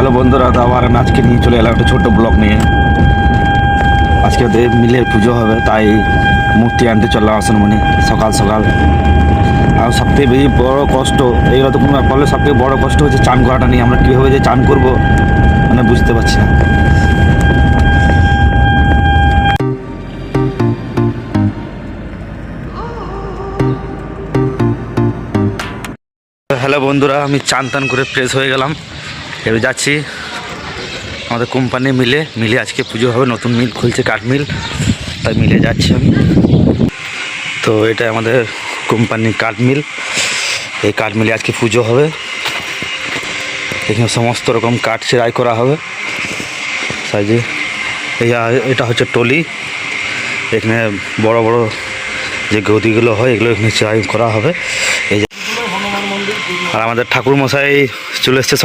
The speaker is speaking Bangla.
হ্যালো বন্ধুরা, তো আবার আমি আজকে নিয়ে চলে এলাম একটা ছোট্ট ব্লগ নিয়ে। আজকে ওদের মিলের পুজো হবে, তাই মূর্তি আনতে চললাম আসনমণি সকাল সকাল। আর সবথেকে বেশি বড় কষ্ট এইগুলো তো কোনো ব্যাপার হলে সবথেকে বড় কষ্ট হচ্ছে চান করাটা নিয়ে। আমরা কীভাবে যে চান করবো মানে বুঝতে পারছি না। হ্যালো বন্ধুরা, আমি চান টান করে ফ্রেশ হয়ে গেলাম। এবার যাচ্ছি আমাদের কোম্পানি মিলে আজকে পুজো হবে। নতুন মিল খুলছে, কাঠ মিল, তাই মিলে যাচ্ছি আমি। তো এটা আমাদের কোম্পানির কাঠ মিল। এই কাঠ মিলে আজকে পুজো হবে। এখানে সমস্ত রকম কাঠ সেলাই করা হবে সাইজে। এটা হচ্ছে টলি। এখানে বড় বড় যে গদিগুলো হয় এগুলো এখানে সেলাই করা হবে। এই যে আর আমাদের ঠাকুর মশাই চলে এসছে সকাল।